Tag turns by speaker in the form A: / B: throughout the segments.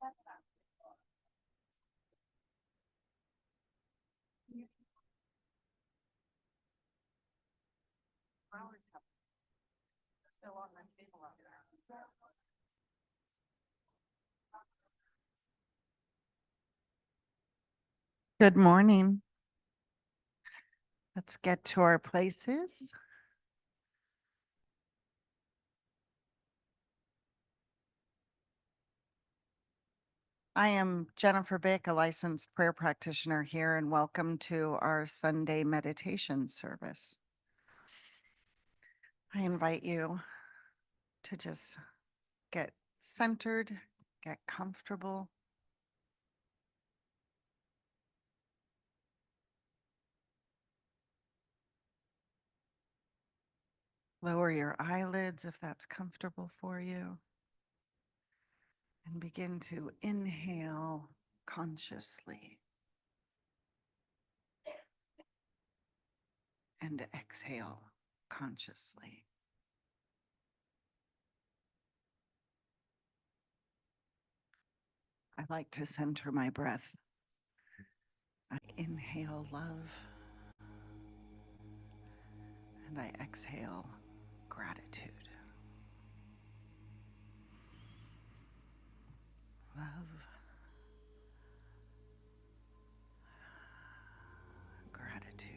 A: Still on my table out there. Good morning. Let's get to our places. I am Jennifer Bick, a licensed prayer practitioner here, and welcome to our Sunday meditation service. I invite you to just get centered, get comfortable. Lower your eyelids if that's comfortable for you. And begin to inhale consciously and exhale consciously. I like to center my breath. I inhale love and I exhale gratitude. Love, gratitude.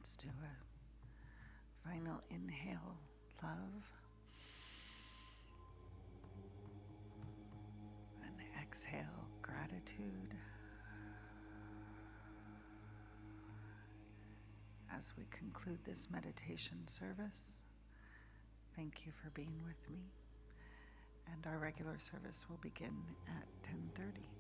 A: Let's do a final inhale, love. And exhale, gratitude. As we conclude this meditation service, thank you for being with me. And our regular service will begin at 10:30.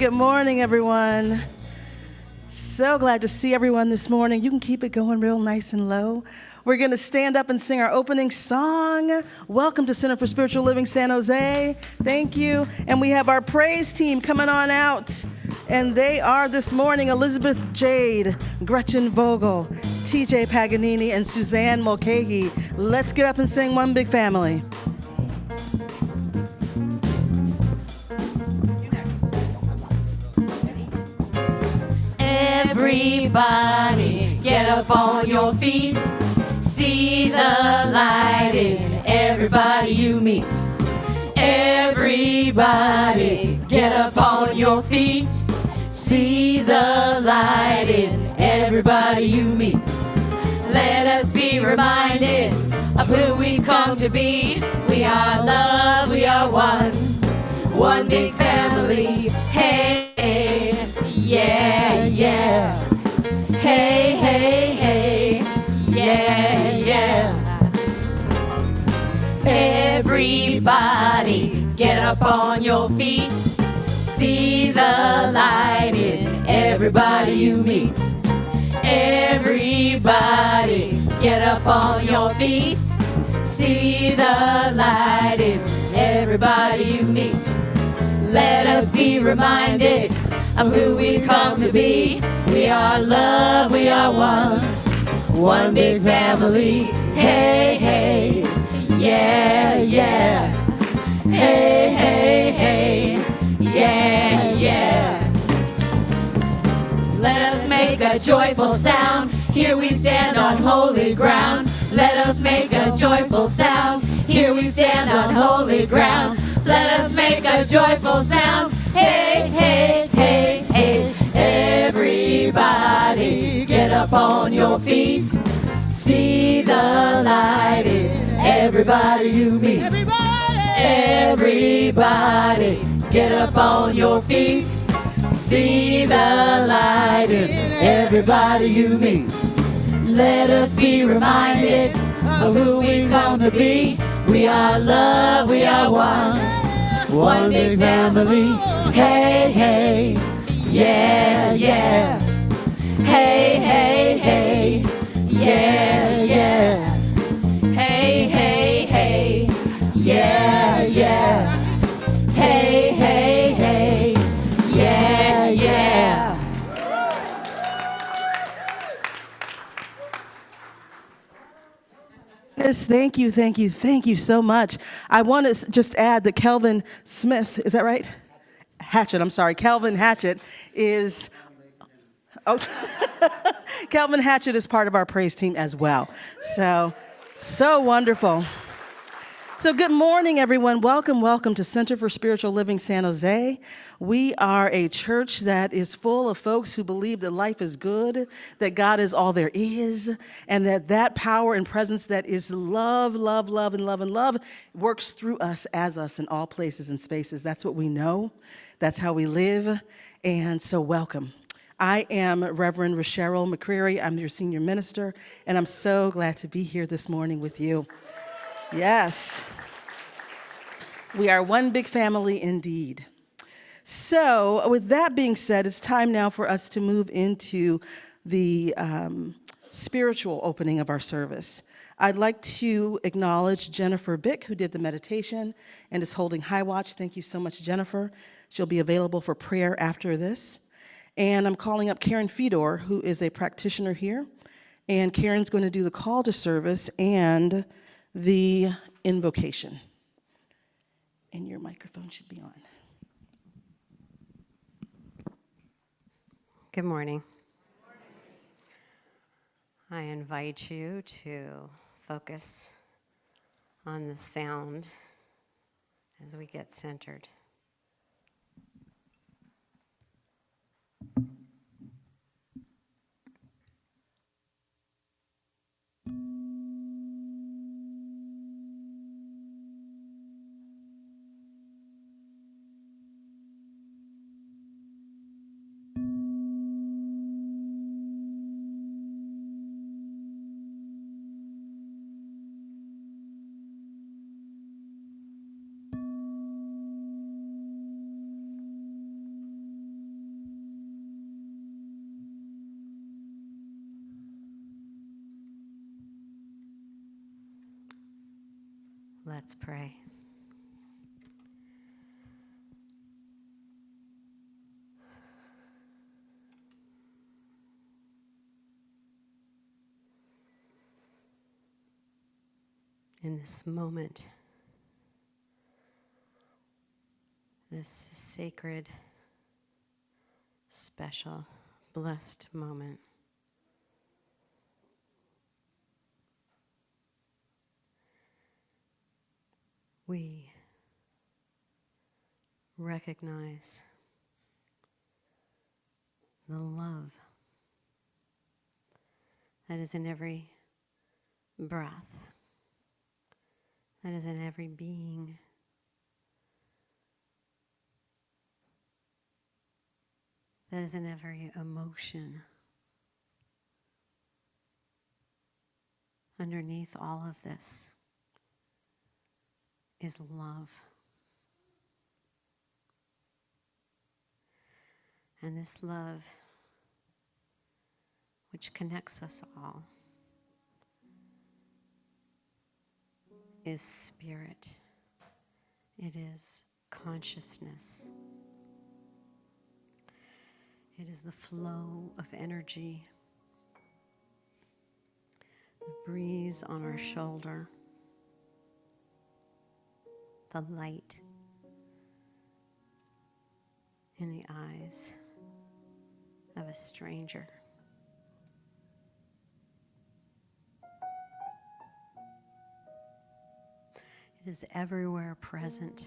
B: Good morning, everyone. So glad to see everyone this morning. You can keep it going real nice and low. We're going to stand up and sing our opening song. Welcome to Center for Spiritual Living San Jose. Thank you. And we have our praise team coming on out And they are this morning Elizabeth Jade, Gretchen Vogel, TJ Paganini, and Suzanne Mulcahy. Let's get up and sing One Big Family.
C: Everybody, get up on your feet. See the light in everybody you meet. Everybody, get up on your feet. See the light in everybody you meet. Let us be reminded of who we come to be. We are love, we are one. One big family. Hey, yeah, yeah. Hey, hey, hey. Yeah, yeah. Everybody, get up on your feet. See the light in everybody you meet. Everybody, get up on your feet. See the light in everybody you meet. Let us be reminded of who we come to be. We are love, we are one. One big family. Hey, hey, yeah, yeah. Hey, hey, hey, yeah, yeah. Let us make a joyful sound. Here we stand on holy ground. Let us make a joyful sound. Here we stand on holy ground. Let us make a joyful sound. Hey, hey, hey, hey. Everybody, get up on your feet. See the light in everybody you meet. Everybody, get up on your feet. See the light in everybody you meet. Let us be reminded of who we come to be. We are love, we are one. One big family. Hey, hey, yeah, yeah. Hey, hey, hey, yeah, yeah. Hey, hey, hey, yeah, yeah. Hey, hey, hey, yeah, yeah.
B: Yes, thank you, thank you, thank you so much. I want to just add that Kelvin Smith, is that right? Hatchett, I'm sorry. Kelvin Hatchett is, oh, Kelvin Hatchett is part of our praise team as well. So wonderful. So good morning, everyone. Welcome, welcome to Center for Spiritual Living San Jose. We are a church that is full of folks who believe that life is good, that God is all there is, and that power and presence that is love, love, love, and love, and love works through us, as us, in all places and spaces. That's what we know. That's how we live. And so welcome. I am Reverend Cheryl McCreary. I'm your senior minister, and I'm so glad to be here this morning with you. Yes. We are one big family indeed. So with that being said, it's time now for us to move into the spiritual opening of our service. I'd like to acknowledge Jennifer Bick, who did the meditation and is holding high watch. Thank you so much, Jennifer. She'll be available for prayer after this. And I'm calling up Karen Fedor, who is a practitioner here. And Karen's going to do the call to service and the invocation. And your microphone should be on.
D: Good morning. I invite you to focus on the sound as we get centered. Let's pray. in this moment, this sacred, special, blessed moment. We recognize the love that is in every breath, that is in every being, that is in every emotion. Underneath all of this is love. And this love, which connects us all, is spirit. It is consciousness. It is the flow of energy, the breeze on our shoulder, the light in the eyes of a stranger. It is everywhere present.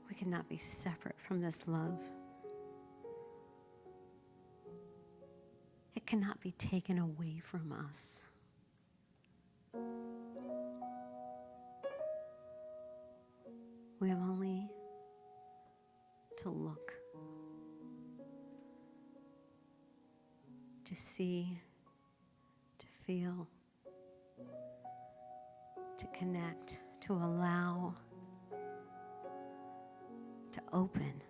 D: We cannot be separate from this love. It cannot be taken away from us. We have only to look, to see, to feel, to connect, to allow, to open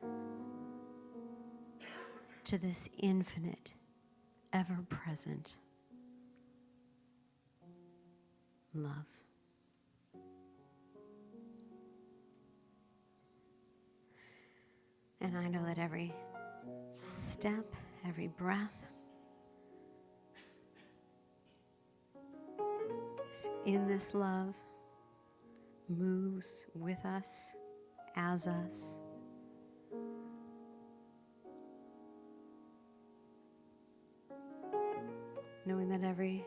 D: to this infinite, ever-present love. And I know that every step, every breath is in this love, moves with us, as us. Knowing that every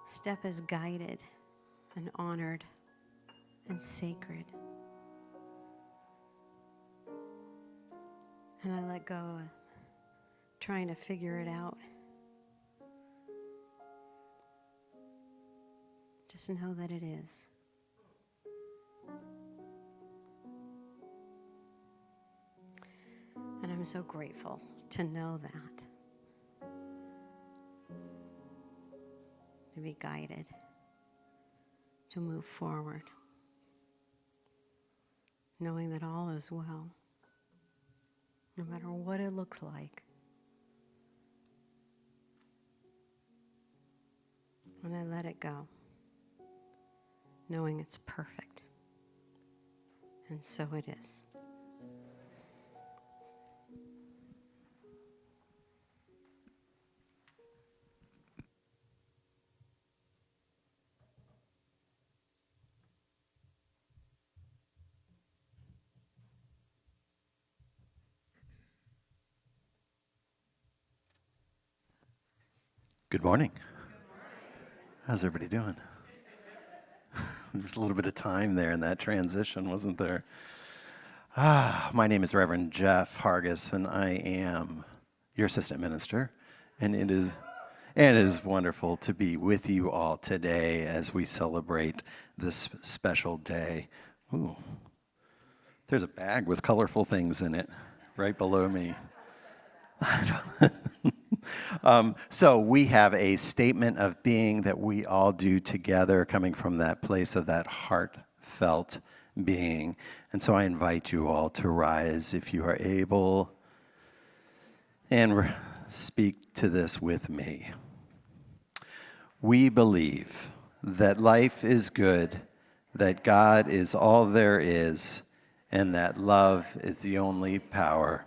D: step is guided and honored and sacred. And I let go of trying to figure it out. Just know that it is. And I'm so grateful to know that. To be guided, to move forward, knowing that all is well, no matter what it looks like. And I let it go, knowing it's perfect. And so it is.
E: Good morning. How's everybody doing? There's a little bit of time there in that transition, wasn't there? My name is Reverend Jeff Hargis, and I am your assistant minister. And it is wonderful to be with you all today as we celebrate this special day. Ooh, there's a bag with colorful things in it right below me. So we have a statement of being that we all do together, coming from that place of that heartfelt being. And so I invite you all to rise if you are able and speak to this with me. We believe that life is good, that God is all there is, and that love is the only power.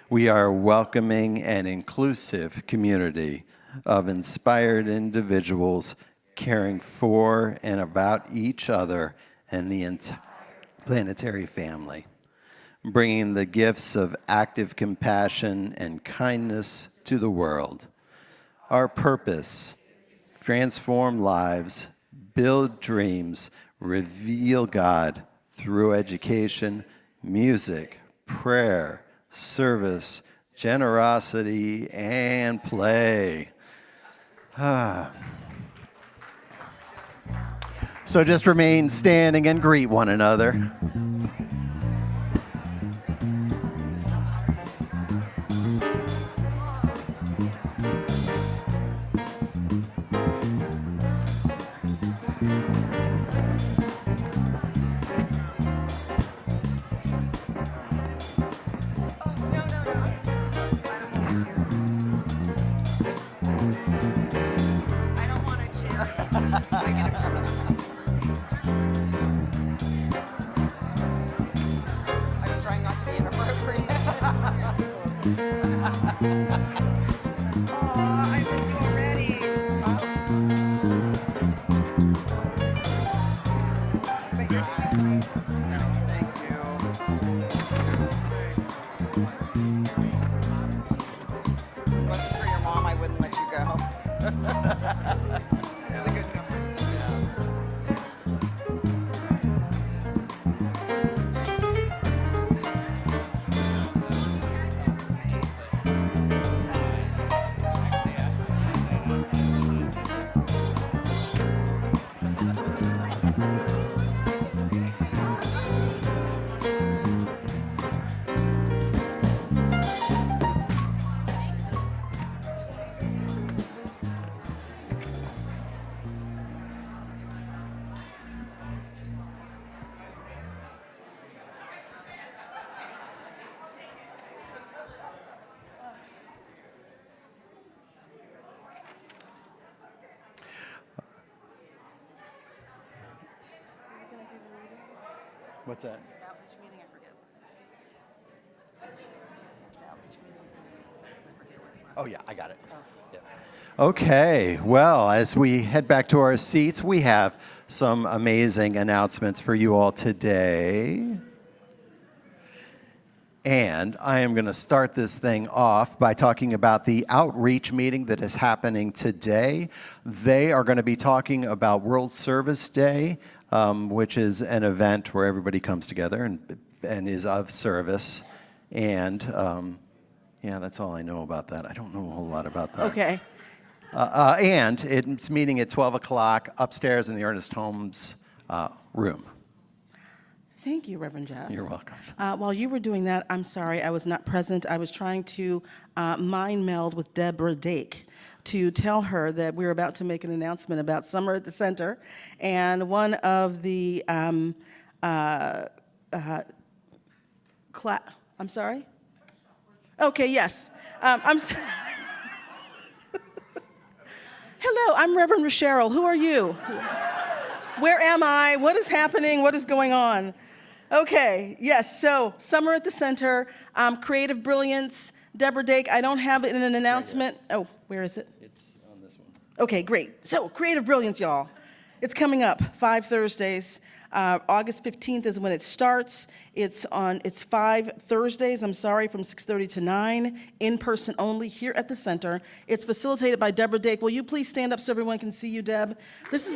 E: We are a welcoming and inclusive community of inspired individuals caring for and about each other and the entire planetary family, bringing the gifts of active compassion and kindness to the world. Our purpose: transform lives, build dreams, reveal God through education, music, prayer, service, generosity, and play. So just remain standing and greet one another.
A: I don't want to share. I was trying not to be inappropriate. Aw, I miss you already. But you're doing great. Thank you. If it wasn't for your mom, I wouldn't let you go. It's a good number.
E: What's that?
A: Outreach meeting, I forget. The outreach meeting, I forget what it was.
E: Oh, yeah, I got it. Yeah. Okay, well, as we head back to our seats, we have some amazing announcements for you all today. And I am going to start this thing off by talking about the outreach meeting that is happening today. They are going to be talking about World Service Day, which is an event where everybody comes together and is of service. And yeah, that's all I know about that. I don't know a whole lot about that.
B: Okay.
E: And it's meeting at 12 o'clock upstairs in the Ernest Holmes room.
B: Thank you, Reverend Jeff.
E: You're welcome.
B: While you were doing that, I'm sorry I was not present. I was trying to mind meld with Deborah Dake to tell her that we're about to make an announcement about Summer at the Center. And one of the, I'm sorry? Okay, yes. Hello, I'm Reverend Rocheryl. Who are you? Where am I? What is happening? What is going on? Okay, yes, so Summer at the Center, Creative Brilliance, Deborah Dake. I don't have it in an announcement. Oh, where is it?
E: It's on this one.
B: Okay, great. So Creative Brilliance, y'all. It's coming up 5 Thursdays. August 15th is when it starts. It's 5 Thursdays, from 6:30 to 9, in person only, here at the center. It's facilitated by Deborah Dake. Will you please stand up so everyone can see you, Deb? This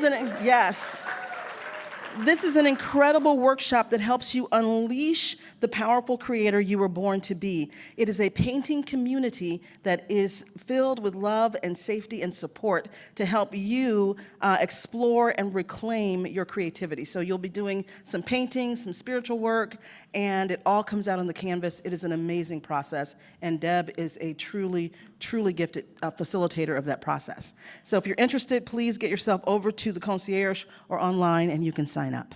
B: is an incredible workshop that helps you unleash the powerful creator you were born to be. It is a painting community that is filled with love and safety and support to help you explore and reclaim your creativity. So you'll be doing some painting, some spiritual work, and it all comes out on the canvas. It is an amazing process, and Deb is a truly gifted facilitator of that process. So if you're interested, please get yourself over to the concierge or online, and you can sign up.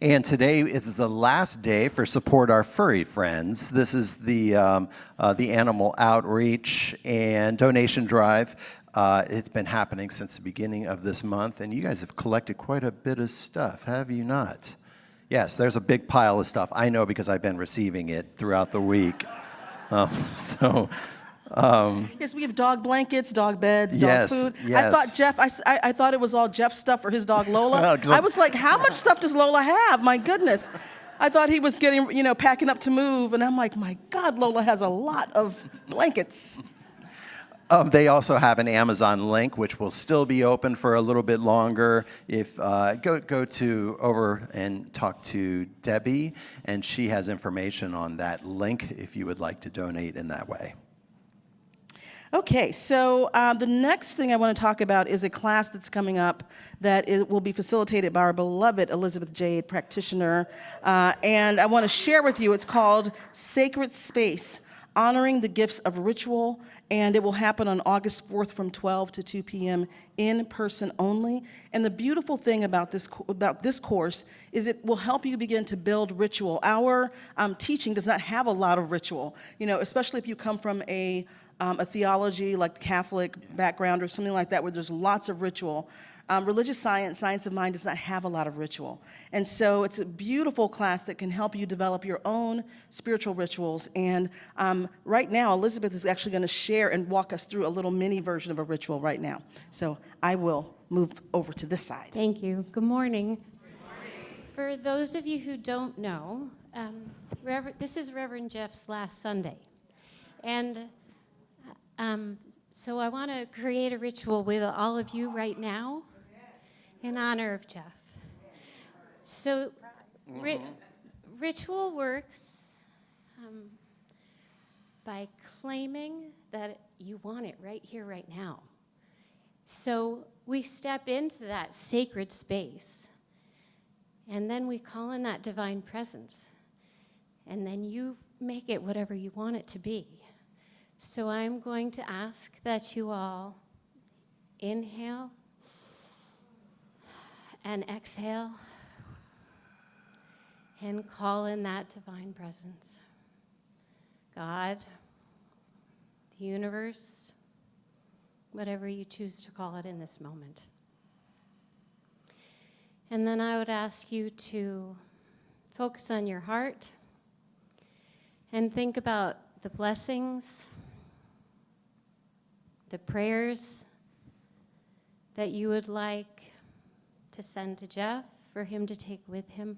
E: And today is the last day for Support Our Furry Friends. This is the animal outreach and donation drive. It's been happening since the beginning of this month, and you guys have collected quite a bit of stuff, have you not? Yes, there's a big pile of stuff. I know because I've been receiving it throughout the week.
B: Yes, we have dog blankets, dog beds, dog
E: Yes,
B: food.
E: yes.
B: I thought Jeff, I thought it was all Jeff's stuff for his dog Lola.
E: Well, 'cause
B: I was like, how much stuff does Lola have? My goodness. I thought he was getting, packing up to move, and I'm like, my God, Lola has a lot of blankets.
E: They also have an Amazon link, which will still be open for a little bit longer. If go to over and talk to Debbie, and she has information on that link if you would like to donate in that way.
B: Okay, so the next thing I want to talk about is a class that's coming up that will be facilitated by our beloved Elizabeth Jade, practitioner. And I want to share with you, it's called Sacred Space, Honoring the Gifts of Ritual, and it will happen on August 4th from 12 to 2 p.m. in person only. And the beautiful thing about this course is it will help you begin to build ritual. Our teaching does not have a lot of ritual, especially if you come from a theology like Catholic background or something like that where there's lots of ritual. Religious science, science of mind does not have a lot of ritual. And so it's a beautiful class that can help you develop your own spiritual rituals. And right now, Elizabeth is actually going to share and walk us through a little mini version of a ritual right now. So I will move over to this side.
D: Thank you. Good morning. For those of you who don't know, this is Reverend Jeff's last Sunday. And so I want to create a ritual with all of you right now in honor of Jeff. So ritual works by claiming that you want it right here, right now. So we step into that sacred space, and then we call in that divine presence, and then you make it whatever you want it to be. So I'm going to ask that you all inhale and exhale and call in that divine presence. God, the universe, whatever you choose to call it in this moment. And then I would ask you to focus on your heart and think about the blessings, the prayers that you would like to send to Jeff for him to take with him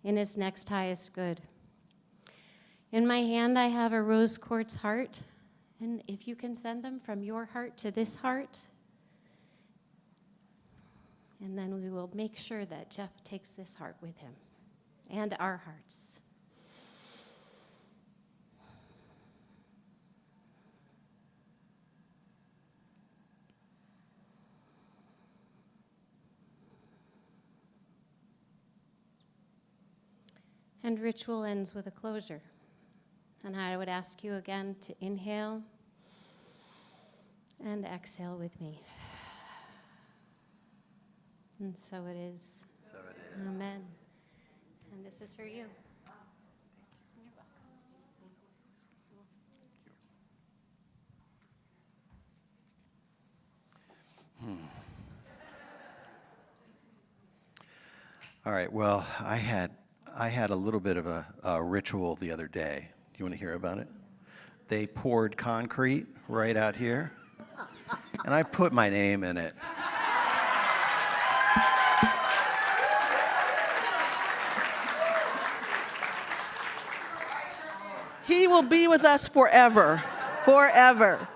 D: in his next highest good. In my hand, I have a rose quartz heart, and if you can send them from your heart to this heart, and then we will make sure that Jeff takes this heart with him and our hearts. And ritual ends with a closure. And I would ask you again to inhale and exhale with me. And so it is.
E: So it is.
D: Amen. And this is for you. You're welcome.
E: All right, well, I had a little bit of a ritual the other day. Do you want to hear about it? They poured concrete right out here, and I put my name in it.
B: He will be with us forever, forever.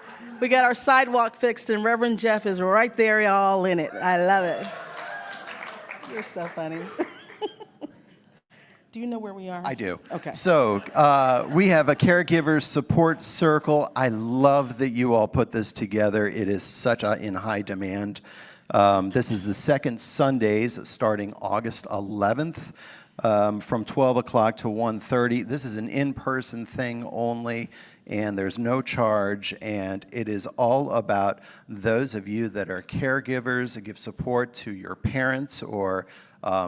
B: We got our sidewalk fixed, and Reverend Jeff is right there, all in it. I love it. You're so funny. Do you know where we are?
E: I do.
B: Okay.
E: So we have a caregiver support circle. I love that you all put this together. It is such in high demand. This is the second Sundays starting August 11th from 12 o'clock to 1:30. This is an in-person thing only, and there's no charge, and it is all about those of you that are caregivers that give support to your parents or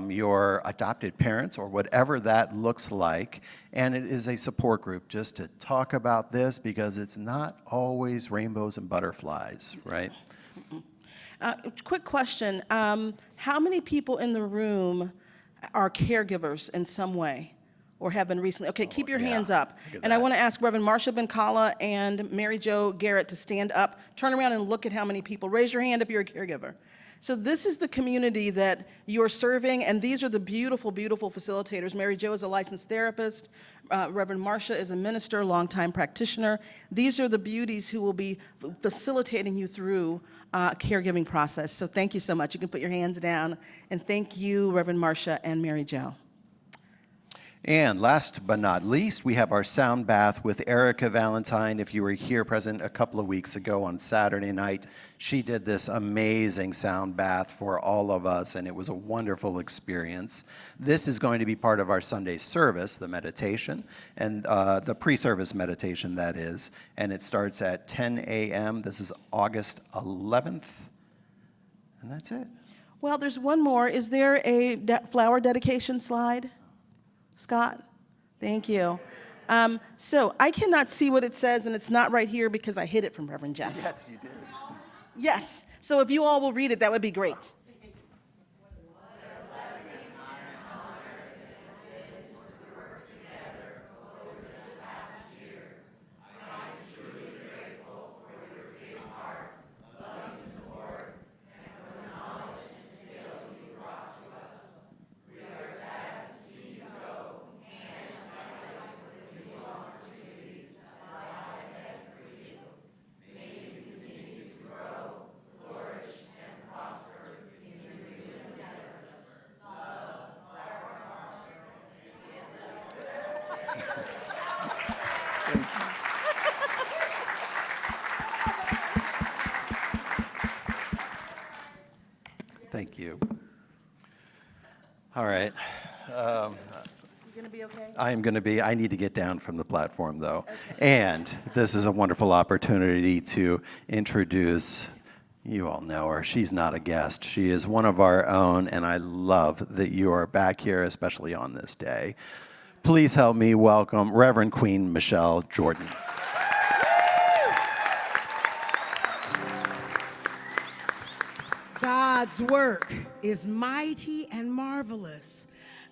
E: your adopted parents or whatever that looks like. And it is a support group just to talk about this because it's not always rainbows and butterflies, right?
B: Quick question. How many people in the room are caregivers in some way or have been recently. Okay, keep your
E: yeah.
B: hands up.
E: Look at
B: And I
E: that.
B: want to ask Reverend Marsha Benkala and Mary Jo Garrett to stand up, turn around and look at how many people. Raise your hand if you're a caregiver. So this is the community that you're serving, and these are the beautiful, beautiful facilitators. Mary Jo is a licensed therapist. Reverend Marsha is a minister, longtime practitioner. These are the beauties who will be facilitating you through a caregiving process. So thank you so much. You can put your hands down. And thank you, Reverend Marsha and Mary Jo.
E: And last but not least, we have our sound bath with Erica Valentine. If you were here present a couple of weeks ago on Saturday night, she did this amazing sound bath for all of us, and it was a wonderful experience. This is going to be part of our Sunday service, the meditation, and the pre-service meditation, that is, and it starts at 10 a.m. This is August 11th, and that's it.
B: Well, there's one more. Is there a flower dedication slide? Scott, thank you. So I cannot see what it says, and it's not right here because I hid it from Reverend Jeff.
E: Yes, you did.
B: Yes, so if you all will read it, that would be great.
E: Thank you. All right.
B: You gonna be okay?
E: I need to get down from the platform, though. And this is a wonderful opportunity to introduce, you all know her, she's not a guest. She is one of our own, and I love that you are back here, especially on this day. Please help me welcome Reverend Queen Michelle Jordan.
F: God's work is mighty and marvelous.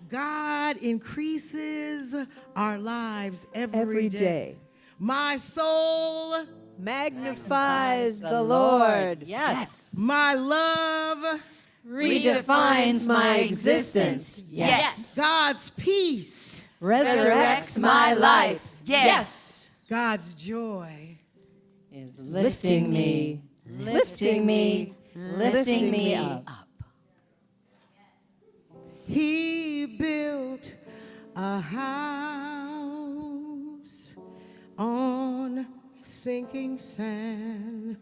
F: God increases our lives every day. My soul
C: Magnifies the Lord. Yes.
F: my love,
C: Redefines my existence. Yes.
F: God's peace,
C: Resurrects my life. Yes.
F: God's joy.
C: Is lifting me, lifting me, lifting me up.
F: He built a house on sinking sand,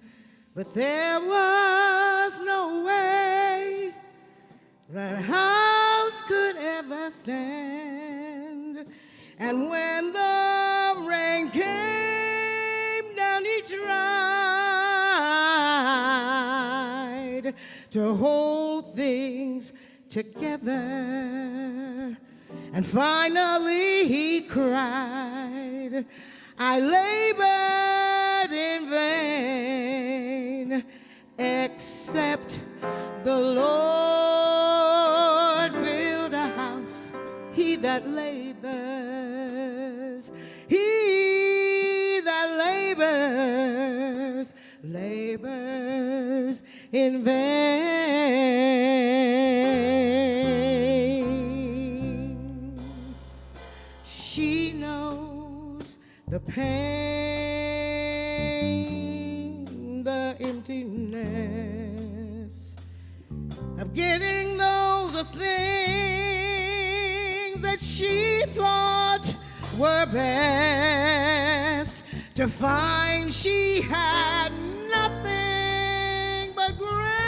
F: but there was no way that house could ever stand. And when the rain came down, he tried to hold things together. And finally he cried, I labored in vain, except the Lord build a house. He that labors, labors in vain. She knows the pain, the emptiness of getting those things that she thought were best, to find she had nothing but grains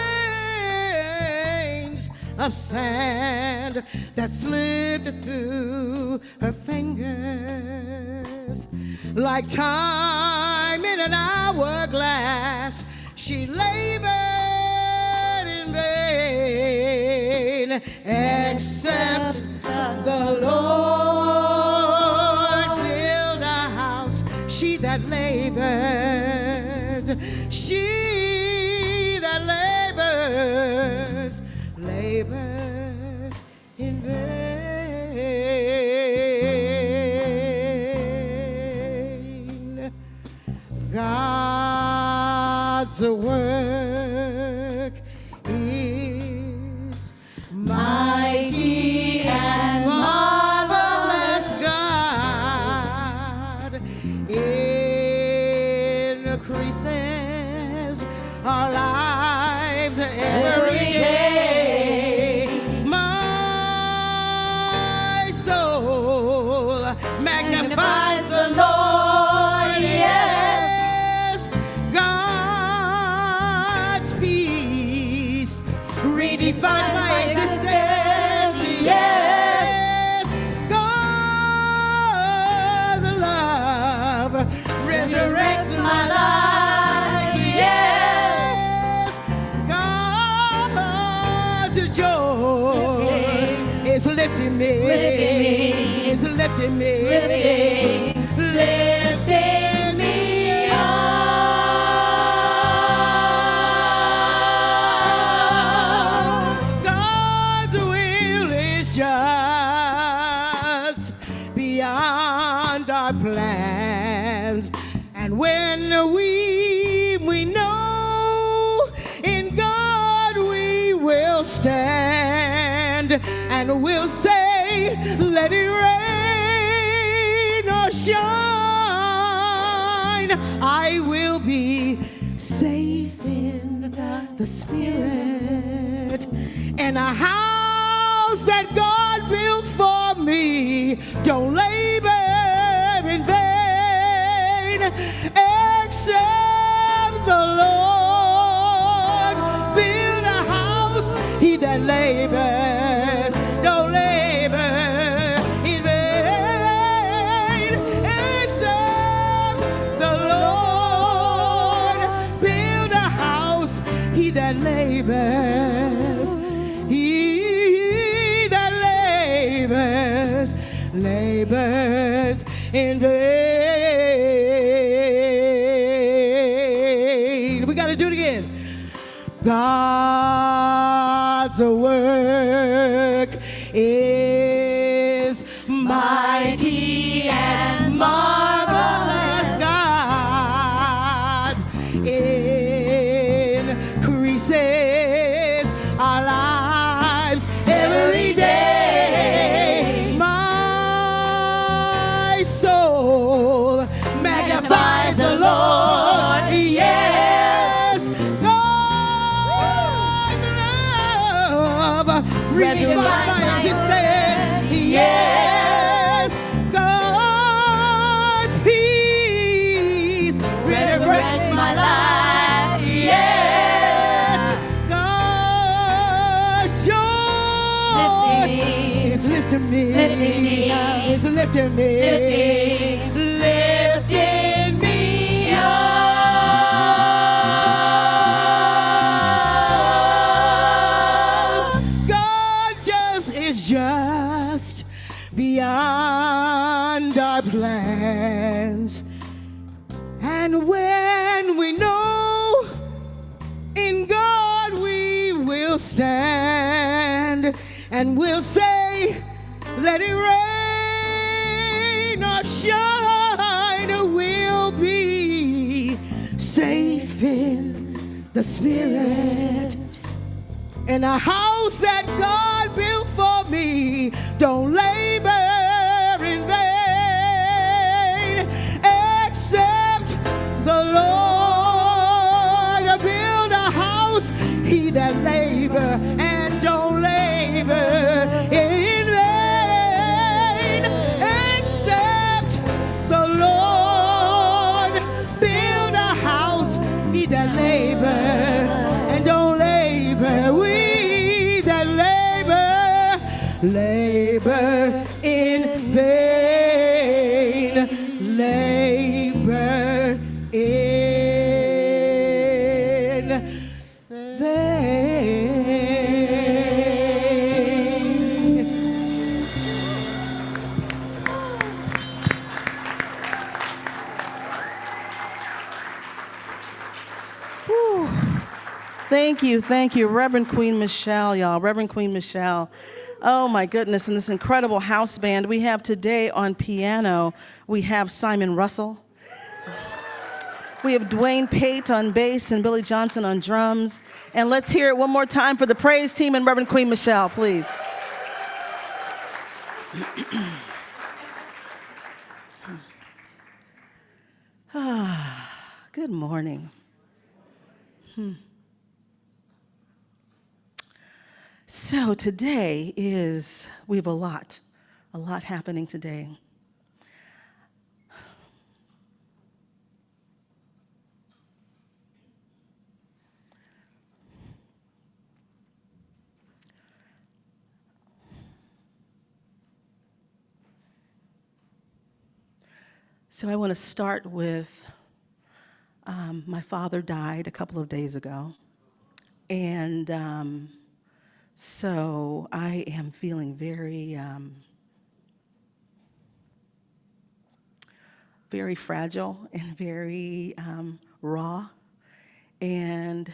F: of sand that slipped through her fingers. Like time in an hourglass, she labored in vain, except the Lord build a house. She that labors, she that labors in vain. God's work is mighty and marvelous. God increases our lives every day. My soul magnifies the Lord. Yes, God's peace redefines my existence. Yes, God's love resurrects my life. Yes, God's joy is lifting me. Is lifting me. Lifting me up. God's will is just beyond our plans. And when we know in God we will stand, and we'll say, let it rain or shine, I will be safe in the Spirit. And a house that God built for me don't labor in vain, except the Lord build a house, he that labors don't labor in vain, except the Lord build a house, he that labors, he that labors in vain. We got to do it again. God's work is mighty and marvelous. God increases our lives every day. My soul magnifies the Lord. Yes, God's love resurrects my existence. Yes, God's peace resurrects my life. Yes, God's joy is lifting me. It's lifting me. Lifting me up. God is just beyond our plans. And when we know in God we will stand, and we'll say, let it rain or shine, we'll be safe in the Spirit. In a house that God built for me, don't labor in vain, except the Lord build a house, he that labor and don't labor in vain, except the Lord build a house, he that labor and don't labor. We that labor in vain, labor in vain.
B: Whew. Thank you, Reverend Queen Michelle, y'all. Reverend Queen Michelle. Oh my goodness, and this incredible house band we have today on piano, we have Simon Russell. We have Dwayne Pate on bass and Billy Johnson on drums. And let's hear it one more time for the praise team and Reverend Queen Michelle, please. Good morning. So today we have a lot happening today. So I want to start with my father died a couple of days ago. And so I am feeling very, very fragile and very raw. And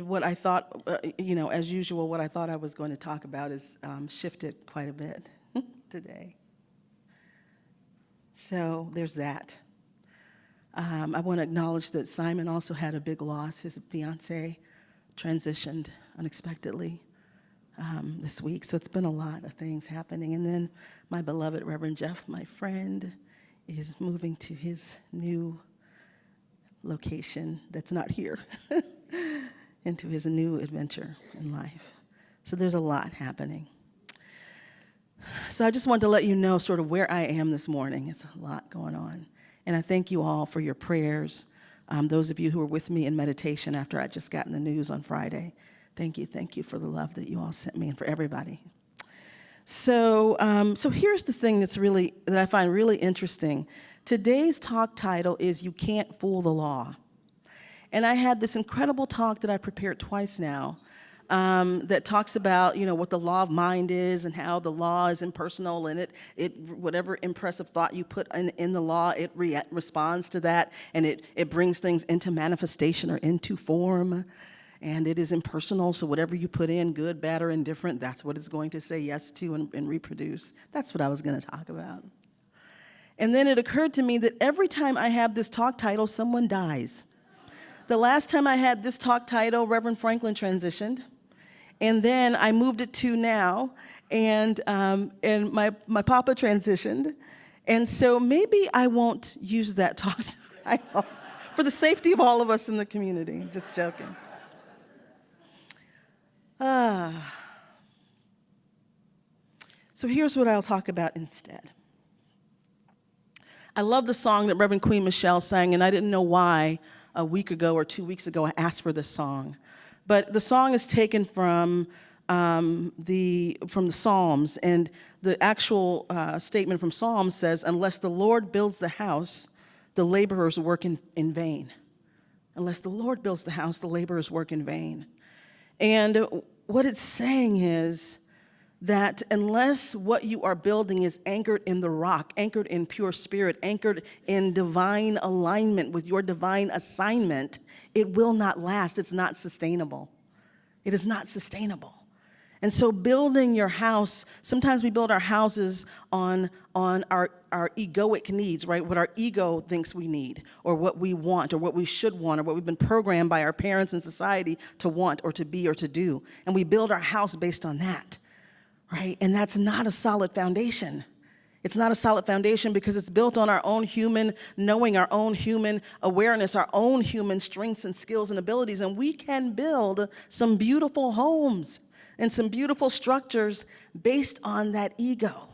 B: what I thought, as usual, what I thought I was going to talk about is shifted quite a bit today. So there's that. I want to acknowledge that Simon also had a big loss. His fiance transitioned unexpectedly this week. So it's been a lot of things happening. And then my beloved Reverend Jeff, my friend, is moving to his new location that's not here, into his new adventure in life. So there's a lot happening. So I just wanted to let you know sort of where I am this morning. It's a lot going on. And I thank you all for your prayers. Those of you who were with me in meditation after I just gotten the news on Friday. Thank you for the love that you all sent me and for everybody. So here's the thing that I find really interesting. Today's talk title is You Can't Fool the Law. And I had this incredible talk that I prepared twice now that talks about, what the law of mind is and how the law is impersonal, and it whatever impressive thought you put in the law, it responds to that, and it brings things into manifestation or into form, and it is impersonal, so whatever you put in, good, bad, or indifferent, that's what it's going to say yes to and reproduce. That's what I was going to talk about. And then it occurred to me that every time I have this talk title, someone dies. The last time I had this talk title, Reverend Franklin transitioned. And then I moved it to now, and my papa transitioned. And so maybe I won't use that talk title for the safety of all of us in the community. Just joking. So here's what I'll talk about instead. I love the song that Reverend Queen Michelle sang, and I didn't know why a week ago or 2 weeks ago I asked for this song. But the song is taken from the Psalms, and the actual statement from Psalms says, "Unless the Lord builds the house, the laborers work in vain." Unless the Lord builds the house, the laborers work in vain. And what it's saying is that unless what you are building is anchored in the rock, anchored in pure spirit, anchored in divine alignment with your divine assignment, it will not last. It's not sustainable. It is not sustainable. And so building your house, sometimes we build our houses on our egoic needs, right? What our ego thinks we need, or what we want, or what we should want, or what we've been programmed by our parents and society to want or to be or to do. And we build our house based on that. Right? And that's not a solid foundation. It's not a solid foundation because it's built on our own human knowing, our own human awareness, our own human strengths and skills and abilities. And we can build some beautiful homes and some beautiful structures based on that ego,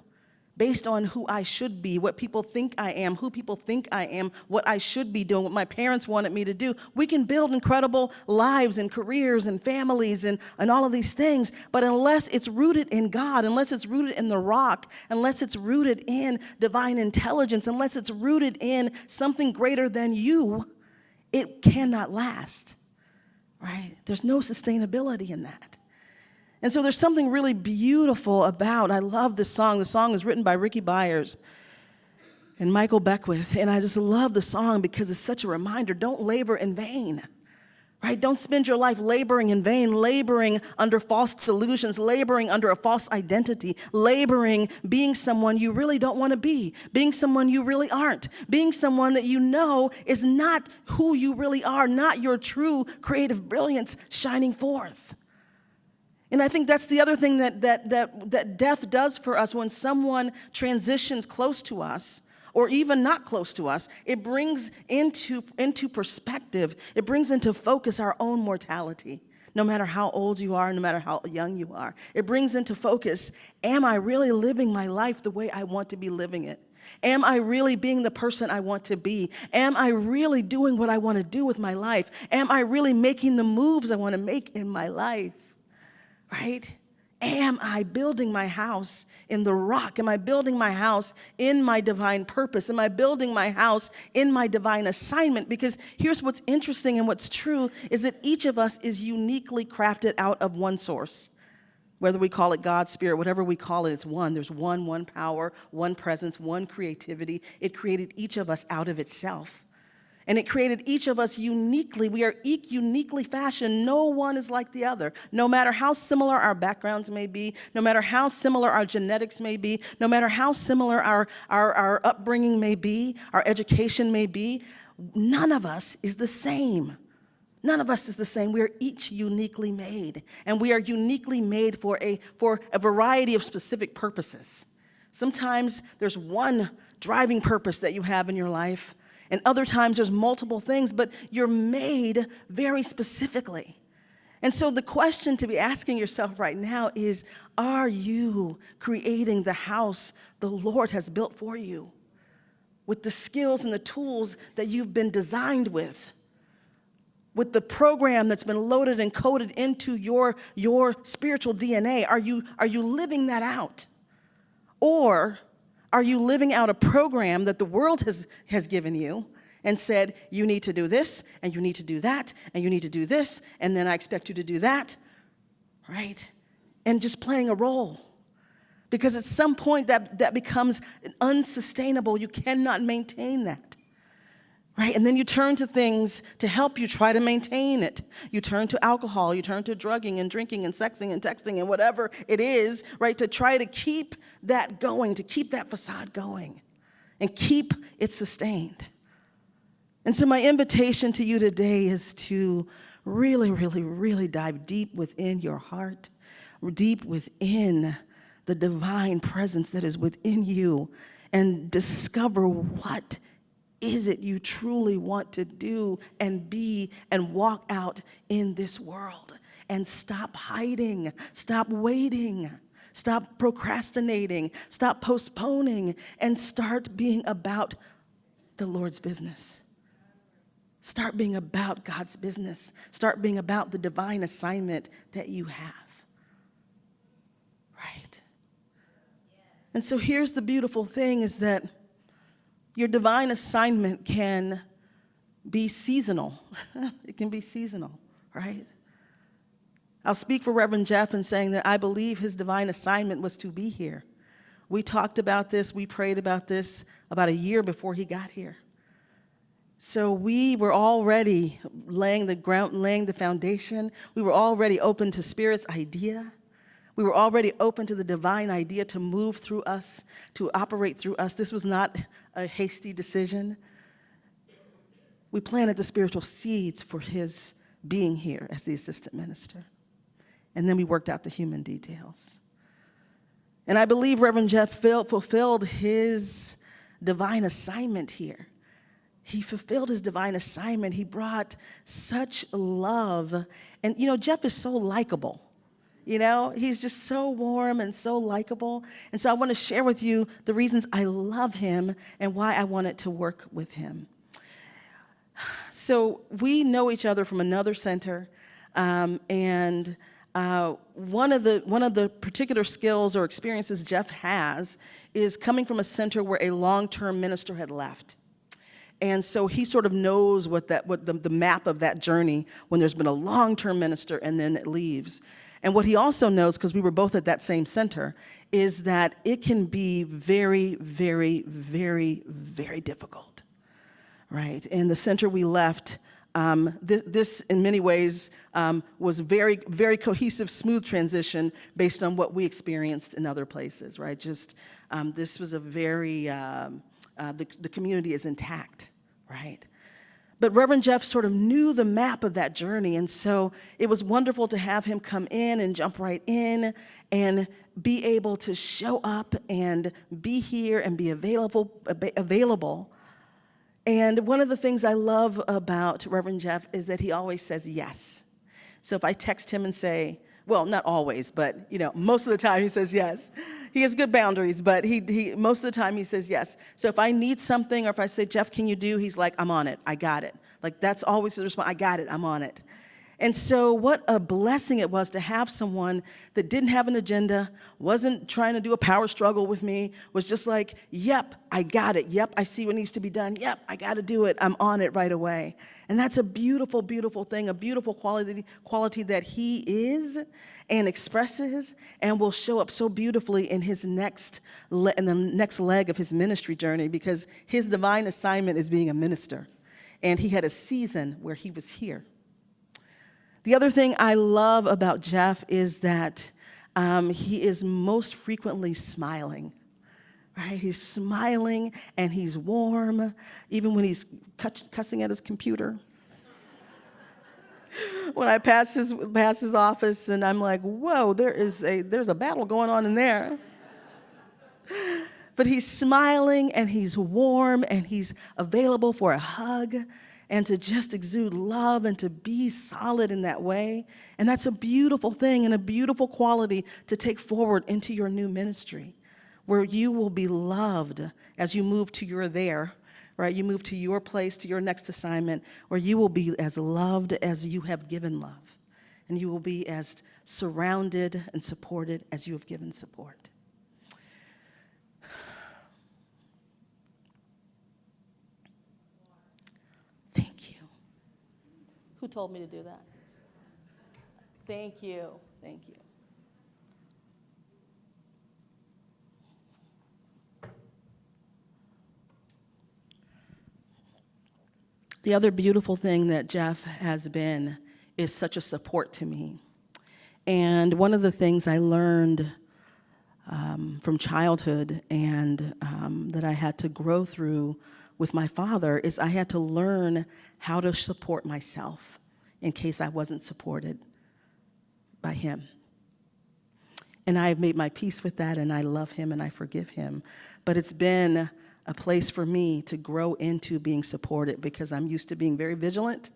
B: based on who I should be, what people think I am, who people think I am, what I should be doing, what my parents wanted me to do. We can build incredible lives and careers and families and all of these things, but unless it's rooted in God, unless it's rooted in the rock, unless it's rooted in divine intelligence, unless it's rooted in something greater than you, it cannot last, right? There's no sustainability in that. And so there's something really beautiful about, I love this song. The song is written by Ricky Byers and Michael Beckwith. And I just love the song because it's such a reminder. Don't labor in vain, right? Don't spend your life laboring in vain, laboring under false delusions, laboring under a false identity, laboring being someone you really don't want to be, being someone you really aren't, being someone that you know is not who you really are, not your true creative brilliance shining forth. And I think that's the other thing that death does for us when someone transitions close to us, or even not close to us. It brings into perspective, it brings into focus our own mortality, no matter how old you are, no matter how young you are. It brings into focus, am I really living my life the way I want to be living it? Am I really being the person I want to be? Am I really doing what I want to do with my life? Am I really making the moves I want to make in my life? Right? Am I building my house in the rock? Am I building my house in my divine purpose? Am I building my house in my divine assignment? Because here's what's interesting and what's true is that each of us is uniquely crafted out of one source. Whether we call it God, Spirit, whatever we call it, it's one. There's one power, one presence, one creativity. It created each of us out of itself. And it created each of us uniquely. We are uniquely fashioned. No one is like the other. No matter how similar our backgrounds may be, no matter how similar our genetics may be, no matter how similar our upbringing may be, our education may be, none of us is the same. None of us is the same. We are each uniquely made. And we are uniquely made for a variety of specific purposes. Sometimes there's one driving purpose that you have in your life. And other times there's multiple things, but you're made very specifically. And so the question to be asking yourself right now is, are you creating the house the Lord has built for you with the skills and the tools that you've been designed with the program that's been loaded and coded into your spiritual DNA? Are you living that out? Or are you living out a program that the world has given you and said, you need to do this, and you need to do that, and you need to do this, and then I expect you to do that, right? And just playing a role. Because at some point that becomes unsustainable. You cannot maintain that, right? And then you turn to things to help you try to maintain it. You turn to alcohol, you turn to drugging and drinking and sexing and texting and whatever it is, right, to try to keep that going, to keep that facade going and keep it sustained. And so my invitation to you today is to really, really, really dive deep within your heart, deep within the divine presence that is within you, and discover what is it you truly want to do and be and walk out in this world. And stop hiding, stop waiting, stop procrastinating, stop postponing, and start being about the Lord's business. Start being about God's business. Start being about the divine assignment that you have. Right? And so here's the beautiful thing is that your divine assignment can be seasonal. It can be seasonal, right? I'll speak for Reverend Jeff in saying that I believe his divine assignment was to be here. We talked about this, we prayed about this about a year before he got here. So we were already laying the foundation. We were already open to Spirit's idea. We were already open to the divine idea to move through us, to operate through us. This was not a hasty decision. We planted the spiritual seeds for his being here as the assistant minister. And then we worked out the human details. And I believe Reverend Jeff fulfilled his divine assignment here. He fulfilled his divine assignment. He brought such love. And, Jeff is so likable. He's just so warm and so likable. And so I want to share with you the reasons I love him and why I wanted to work with him. So we know each other from another center. And one of the particular skills or experiences Jeff has is coming from a center where a long-term minister had left. And so he sort of knows what the map of that journey when there's been a long-term minister and then it leaves. And what he also knows, because we were both at that same center, is that it can be very, very, very, very difficult, right? In the center we left, This, in many ways, was very, very cohesive, smooth transition based on what we experienced in other places, right? Just, this was a very, the community is intact, right? But Reverend Jeff sort of knew the map of that journey, and so it was wonderful to have him come in and jump right in and be able to show up and be here and be available. And one of the things I love about Reverend Jeff is that he always says yes. So if I text him and say, well, not always, but most of the time he says yes. He has good boundaries, but he most of the time he says yes. So if I need something, or if I say, Jeff, can you do? He's like, I'm on it. I got it. Like, that's always his response. I got it. I'm on it. And so what a blessing it was to have someone that didn't have an agenda, wasn't trying to do a power struggle with me, was just like, yep, I got it. Yep, I see what needs to be done. Yep, I got to do it. I'm on it right away. And that's a beautiful, beautiful thing, a beautiful quality that he is and expresses and will show up so beautifully in his in the next leg of his ministry journey, because his divine assignment is being a minister. And he had a season where he was here. The other thing I love about Jeff is that he is most frequently smiling, right? He's smiling and he's warm, even when he's cussing at his computer. When I pass his office and I'm like, whoa, there's a battle going on in there. But he's smiling and he's warm and he's available for a hug and to just exude love and to be solid in that way. And that's a beautiful thing and a beautiful quality to take forward into your new ministry, where you will be loved as you move to your there, right? You move to your place, to your next assignment, where you will be as loved as you have given love. And you will be as surrounded and supported as you have given support. Thank you. Who told me to do that? Thank you. Thank you. The other beautiful thing that Jeff has been is such a support to me. And one of the things I learned from childhood and that I had to grow through with my father is I had to learn how to support myself in case I wasn't supported by him. And I have made my peace with that, and I love him and I forgive him. But it's been a place for me to grow into being supported, because I'm used to being very vigilant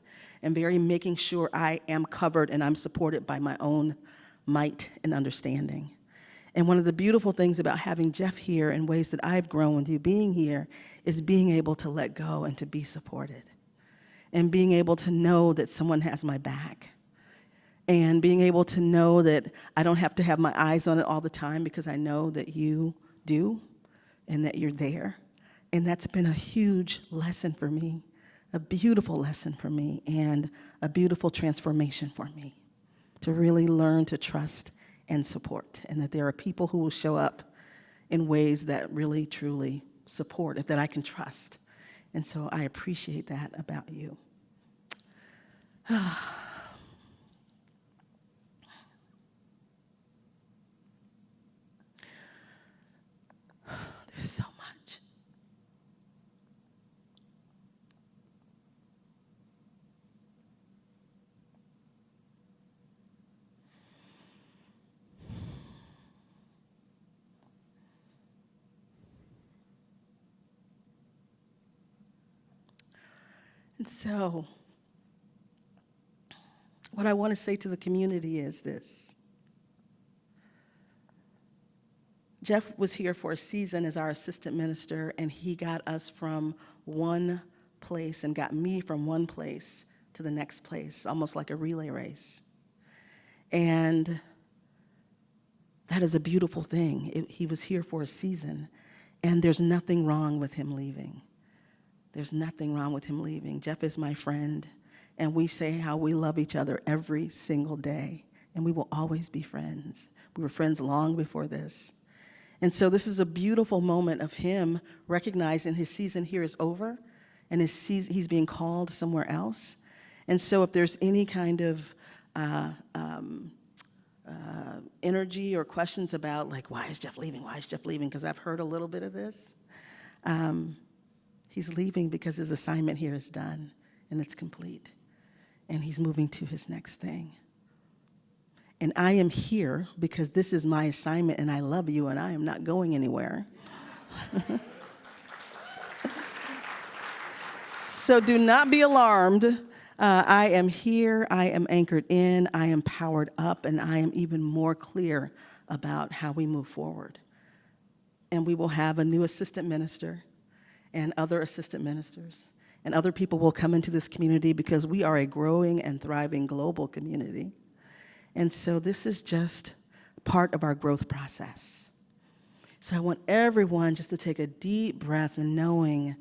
B: and very making sure I am covered and I'm supported by my own might and understanding. And one of the beautiful things about having Jeff here in ways that I've grown through being here is being able to let go and to be supported. And being able to know that someone has my back. And being able to know that I don't have to have my eyes on it all the time, because I know that you do and that you're there. And that's been a huge lesson for me, a beautiful lesson for me, and a beautiful transformation for me, to really learn to trust and support, and that there are people who will show up in ways that really, truly support, that I can trust. And so I appreciate that about you. There's so much. And so, what I want to say to the community is this. Jeff was here for a season as our assistant minister, and he got us from one place and got me from one place to the next place, almost like a relay race. And that is a beautiful thing. He was here for a season, and there's nothing wrong with him leaving. There's nothing wrong with him leaving. Jeff is my friend, and we say how we love each other every single day, and we will always be friends. We were friends long before this. And so this is a beautiful moment of him recognizing his season here is over, and he's being called somewhere else. And so if there's any kind of energy or questions about, like, why is Jeff leaving? Why is Jeff leaving? Because I've heard a little bit of this. He's leaving because his assignment here is done and it's complete. And he's moving to his next thing. And I am here because this is my assignment and I love you and I am not going anywhere. So do not be alarmed. I am here, I am anchored in, I am powered up, and I am even more clear about how we move forward. And we will have a new assistant minister and other assistant ministers. And other people will come into this community because we are a growing and thriving global community. And so this is just part of our growth process. So I want everyone just to take a deep breath and knowing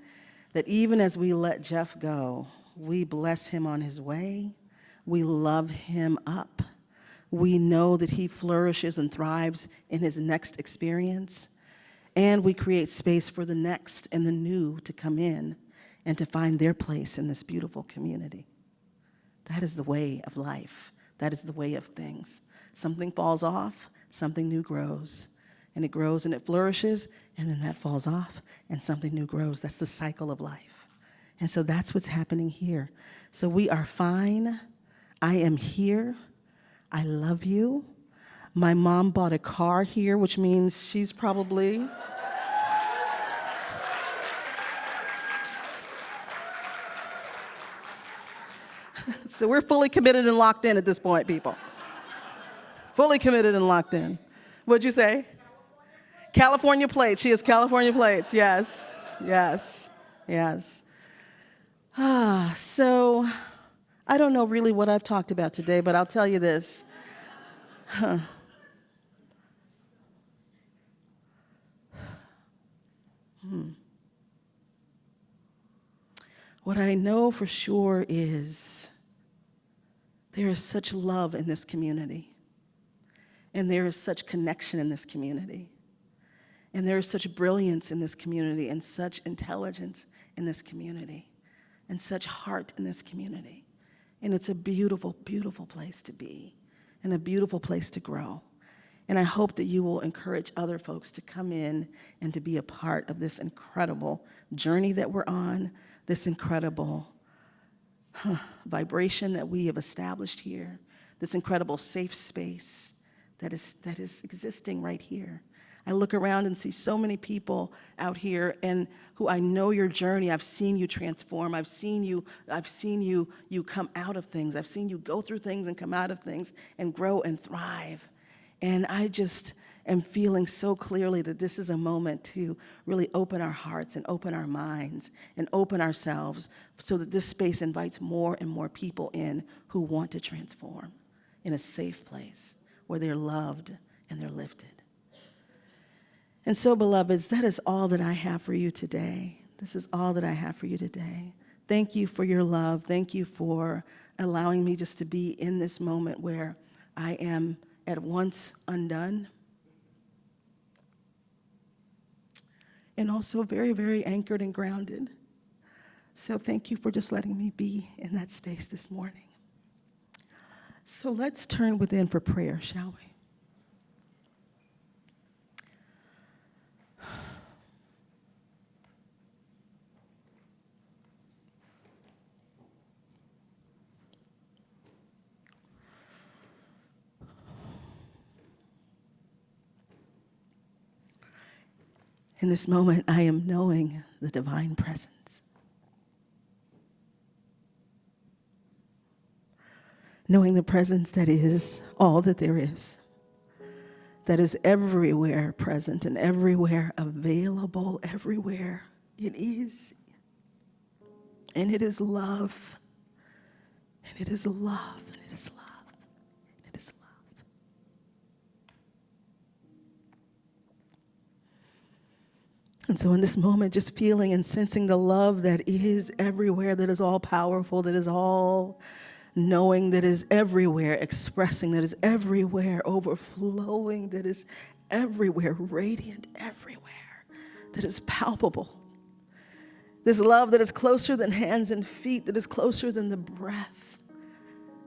B: that even as we let Jeff go, we bless him on his way. We love him up. We know that he flourishes and thrives in his next experience. And we create space for the next and the new to come in and to find their place in this beautiful community. That is the way of life. That is the way of things. Something falls off, something new grows. And it grows and it flourishes, and then that falls off, and something new grows. That's the cycle of life. And so that's what's happening here. So we are fine. I am here. I love you. My mom bought a car here, which means she's probably... So we're fully committed and locked in at this point, people. Fully committed and locked in. What'd you say? California plates. She has California plates. Yes, yes, yes. So I don't know really what I've talked about today, but I'll tell you this. What I know for sure is there is such love in this community, and there is such connection in this community, and there is such brilliance in this community, and such intelligence in this community, and such heart in this community. And it's a beautiful, beautiful place to be, and a beautiful place to grow. And I hope that you will encourage other folks to come in and to be a part of this incredible journey that we're on, this incredible vibration that we have established here, this incredible safe space that is existing right here. I look around and see so many people out here and who I know your journey. I've seen you transform. I've seen you come out of things. I've seen you go through things and come out of things and grow and thrive. And I just am feeling so clearly that this is a moment to really open our hearts and open our minds and open ourselves so that this space invites more and more people in who want to transform in a safe place where they're loved and they're lifted. And so, beloveds, that is all that I have for you today. This is all that I have for you today. Thank you for your love. Thank you for allowing me just to be in this moment where I am at once undone and also very, very anchored and grounded. So thank you for just letting me be in that space this morning. So let's turn within for prayer, shall we? In this moment, I am knowing the divine presence. Knowing the presence that is all that there is, that is everywhere present and everywhere available, everywhere it is. And it is love, and it is love, and it is love, and it is love. And so in this moment, just feeling and sensing the love that is everywhere, that is all powerful, that is all knowing, that is everywhere expressing, that is everywhere overflowing, that is everywhere radiant, everywhere, that is palpable. This love that is closer than hands and feet, that is closer than the breath,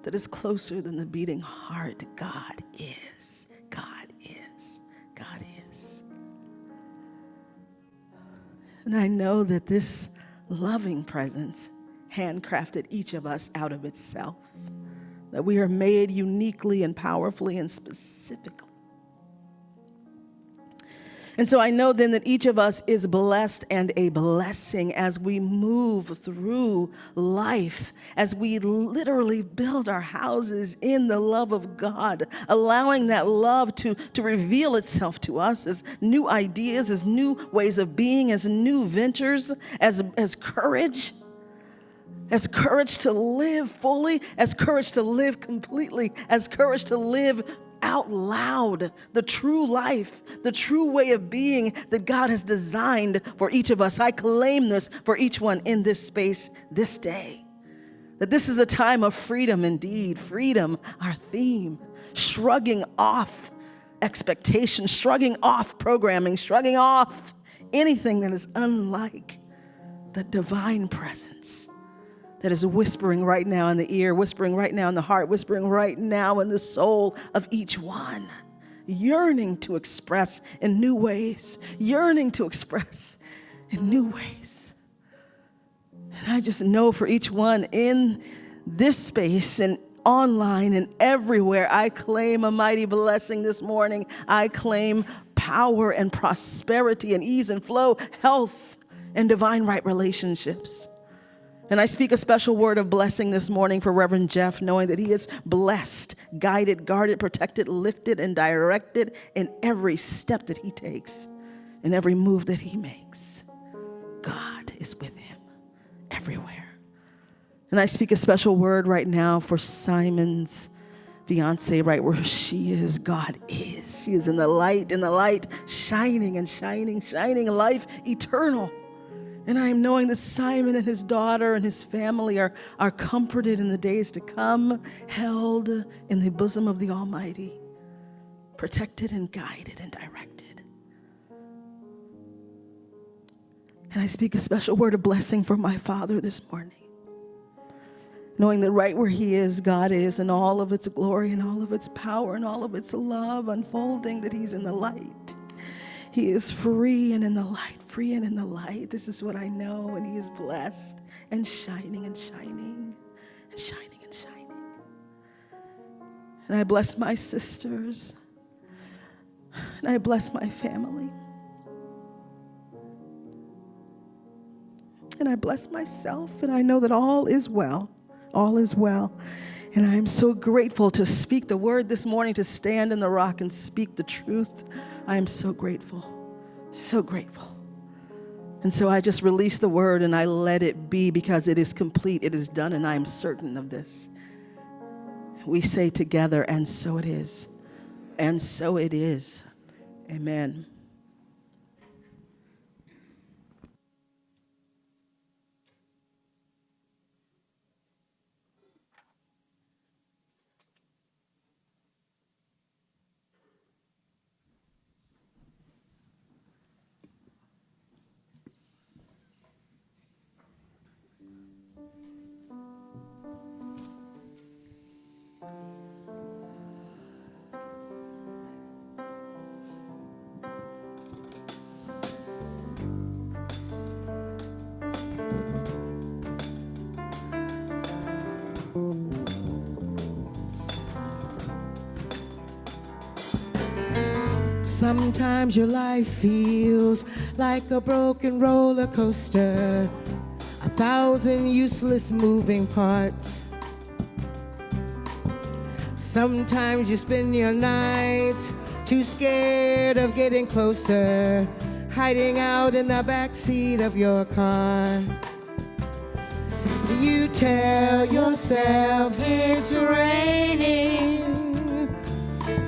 B: that is closer than the beating heart. God is. God is. God is. And I know that this loving presence handcrafted each of us out of itself, that we are made uniquely and powerfully and specifically. And so I know then that each of us is blessed and a blessing as we move through life, as we literally build our houses in the love of God, allowing that love to reveal itself to us as new ideas, as new ways of being, as new ventures, as courage. As courage to live fully, as courage to live completely, as courage to live out loud the true life, the true way of being that God has designed for each of us. I claim this for each one in this space this day. That this is a time of freedom indeed. Freedom, our theme. Shrugging off expectations, shrugging off programming, shrugging off anything that is unlike the divine presence that is whispering right now in the ear, whispering right now in the heart, whispering right now in the soul of each one, yearning to express in new ways, yearning to express in new ways. And I just know for each one in this space and online and everywhere, I claim a mighty blessing this morning. I claim power and prosperity and ease and flow, health and divine right relationships. And I speak a special word of blessing this morning for Reverend Jeff, knowing that he is blessed, guided, guarded, protected, lifted, and directed in every step that he takes, in every move that he makes. God is with him everywhere. And I speak a special word right now for Simon's fiance, right where she is. God is. She is in the light, shining and shining, shining life eternal. And I am knowing that Simon and his daughter and his family are comforted in the days to come, held in the bosom of the Almighty, protected and guided and directed. And I speak a special word of blessing for my father this morning, knowing that right where he is, God is in all of its glory and all of its power and all of its love unfolding, that he's in the light. He is free and in the light, free and in the light. This is what I know, and he is blessed and shining and shining and shining and shining. And I bless my sisters, and I bless my family. And I bless myself, and I know that all is well. All is well. And I am so grateful to speak the word this morning, to stand in the rock and speak the truth. I am so grateful, so grateful. And so I just release the word and I let it be, because it is complete, it is done, and I am certain of this. We say together, and so it is. And so it is. Amen.
F: Sometimes your life feels like a broken roller coaster, 1,000 useless moving parts. Sometimes you spend your nights too scared of getting closer, hiding out in the backseat of your car. You tell yourself it's raining,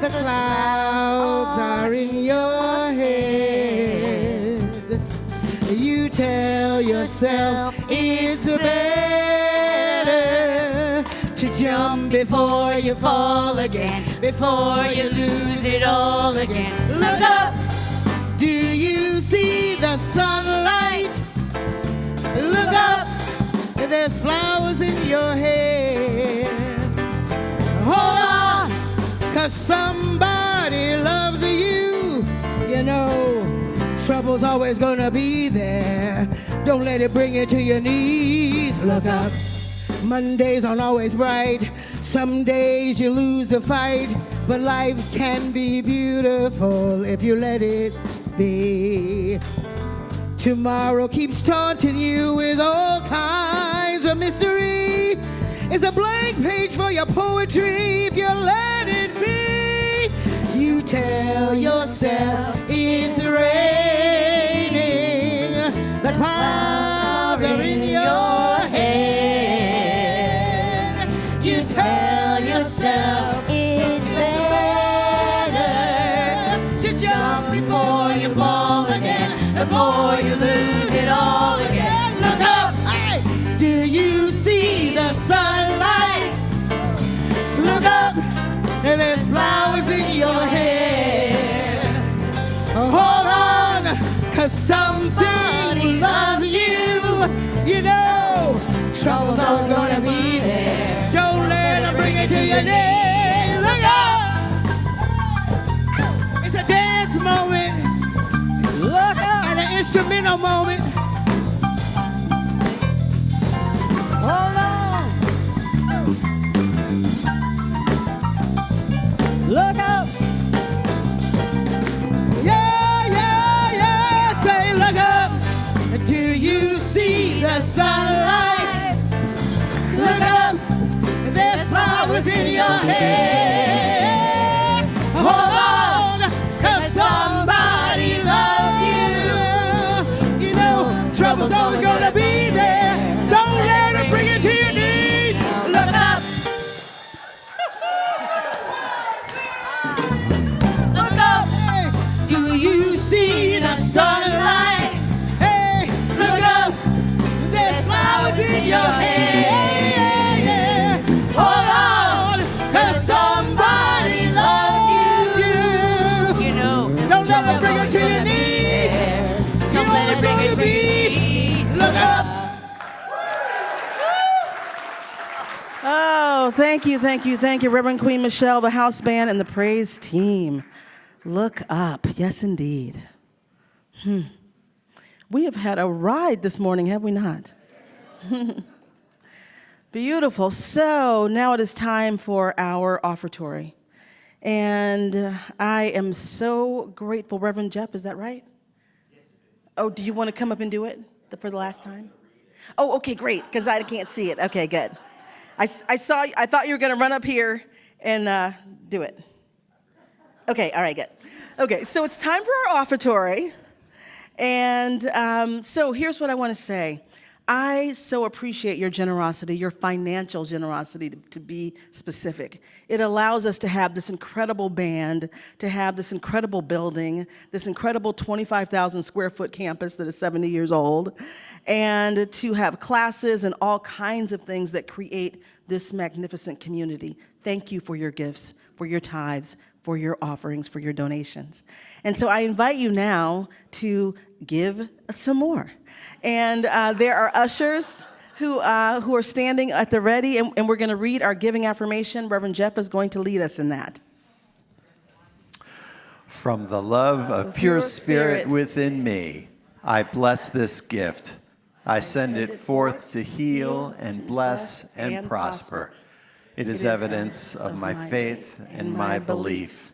F: the clouds are in your head. You tell yourself it's better to jump before you fall again, before you lose it all again. Look up! Do you see the sunlight? Look up! There's flowers in your hair. Hold on, 'cause somebody loves you. You know, trouble's always gonna be there. Don't let it bring you to your knees. Look up. Mondays aren't always bright. Some days you lose the fight. But life can be beautiful if you let it be. Tomorrow keeps taunting you with all kinds of mystery. It's a blank page for your poetry if you let it be. You tell yourself it's raining. The clouds are in your head. You tell yourself it's better to jump before you fall again, before you lose it all again. Look up, hey! Do you see the sunlight? Look up, and there's flowers in your hair. Hold on, 'cause something loves you. You know, trouble's always gonna be there. Don't let them bring it to your name. Look up! It's a dance moment. Look up! And an instrumental moment. Hold on. Look up. Yeah, yeah, yeah. Say, look up. Do you see the sunlight? Look up. There's flowers in your hair. Hold on, 'cause somebody loves you. You know, trouble's always gonna be there. Don't let it bring you to your knees. Look up. Look up. Do you see the sunlight? Hey, look up. There's flowers in your hair. Hold on, 'cause somebody loves you.
C: You know,
F: Don't let them bring you to your knees.
C: don't let it bring you to your knees.
F: Look up.
B: Oh, thank you, thank you, thank you, Reverend Queen Michelle, the house band, and the praise team. Look up. Yes, indeed. We have had a ride this morning, have we not? Beautiful. So now it is time for our offertory. And I am so grateful. Reverend Jeff, is that right? Yes, it is. Oh, do you want to come up and do it for the last time? Oh, okay, great, because I can't see it. Okay, good. I thought you were going to run up here and do it. Okay, all right, good. Okay, so it's time for our offertory. And so here's what I want to say. I so appreciate your generosity, your financial generosity, to be specific. It allows us to have this incredible band, to have this incredible building, this incredible 25,000 square foot campus that is 70 years old, and to have classes and all kinds of things that create this magnificent community. Thank you for your gifts, for your tithes, for your offerings, for your donations. And so I invite you now to give some more. And there are ushers who are standing at the ready, and we're going to read our giving affirmation. Reverend Jeff is going to lead us in that.
E: From the love of pure spirit within me, I bless this gift. I send it forth to heal and bless and prosper. It is evidence of my faith and my belief.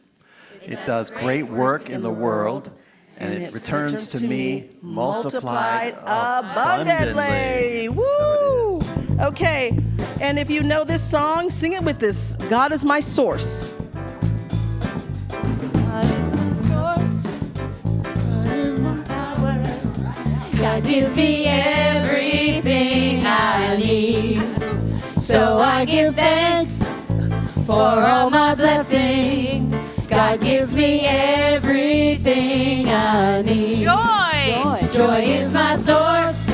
E: It does great work in the world, and it returns to me multiplied abundantly.
B: Woo! Okay, and if you know this song, sing it with this. God is my source.
C: God is my source. God is my power. God gives me everything I need. So I give thanks for all my blessings. God gives me everything I need. Joy! Joy is my source.